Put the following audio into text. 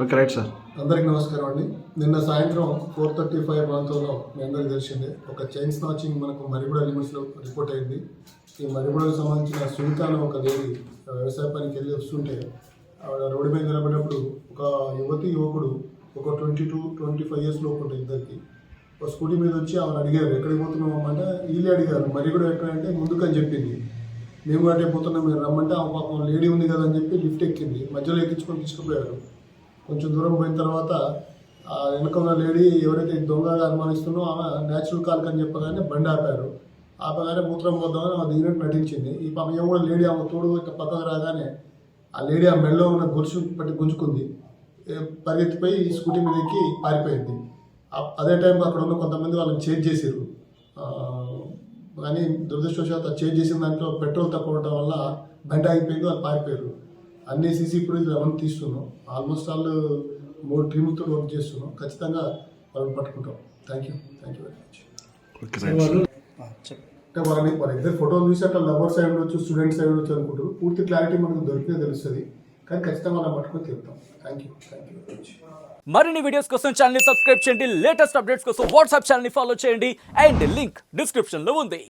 Okay right sir. అందరికి నమస్కారం అండి. నిన్న సాయంత్రం 4:35 ప్రాంతంలో మీ అందరికీ తెలిసిందే ఒక చైన్ స్నాచింగ్ మనకు మరిగూడ లిమిట్స్లో రిపోర్ట్ అయింది. ఈ మరిగూడకు సంబంధించిన సునీత అనే ఒక లేడీ వ్యవసాయ పనికి వెళ్ళి వస్తుంటే ఆవిడ రోడ్డు మీద నిలబడినప్పుడు ఒక యువకుడు ఒక 22-25 ఇయర్స్ లోపు ఉంటుంది ఇద్దరికి. ఒక స్కూటీ మీద వచ్చి ఆమెను అడిగారు, ఎక్కడికి పోతున్నాం అంటే వీళ్ళే అడిగారు మరిగూడ ఎక్కడంటే ముందుకని చెప్పింది. మేము కూడా అటే పోతున్నాం, మీరు రమ్మంటే ఆ పాపం లేడీ ఉంది కదా అని చెప్పి లిఫ్ట్ ఎక్కింది. మధ్యలో ఎక్కించుకొని తీసుకుపోయారు. కొంచెం దూరం పోయిన తర్వాత ఆ వెనక ఉన్న లేడీ ఎవరైతే దొంగగా అనుమానిస్తుందో ఆమె న్యాచురల్ కాల్ అని చెప్పగానే బండి ఆపారు. ఆపగానే మూత్రం పోద్దామని ఆమె దిగినట్టు నటించింది. ఈ పాప ఏమో కూడా లేడీ ఆమె తోడు ఇట్లా పక్కకు రాగానే ఆ లేడీ ఆ మెడలో ఉన్న గొలుసు పట్టి గుంజుకుంది. పరిగెత్తిపోయి ఈ స్కూటీ మీద ఎక్కి పారిపోయింది. అదే టైంలో అక్కడ ఉన్న కొంతమంది వాళ్ళని చేజ్ చేసారు. కానీ దురదృష్టవశాత్తు చేజ్ చేసిన దాంట్లో పెట్రోల్ తక్కువ ఉండటం వల్ల బండి ఆగిపోయింది, వాళ్ళు పారిపోయారు. అన్ని సీసీ ఫుటేజ్ అవన్నీ తీస్తున్నాం. ఆల్మోస్ట్ వాళ్ళు 3 టీములతో వర్క్ చేస్తున్నాం. ఖచ్చితంగా వాళ్ళని పట్టుకుంటాం. Thank you very much. అంటే వాళ్ళ ఇద్దరు ఫోటోలు చూసి అట్లా లవర్స్ అయి ఉండొచ్చు, స్టూడెంట్స్ అయి ఉండొచ్చు అనుకుంటారు. పూర్తి క్లారిటీ మనకు దొరికితే తెలుస్తుంది. కానీ ఖచ్చితంగా వాళ్ళని పట్టుకొని తిరుగుతాం. Thank you very much. మరిన్ని వీడియోస్ కోసం ఛానల్ ని సబ్స్క్రైబ్ చేయండి. లేటెస్ట్ అప్డేట్స్ కోసం వాట్సాప్ ఛానల్ ని ఫాలో చేయండి. అండ్ లింక్ డిస్క్రిప్షన్ లో ఉంది.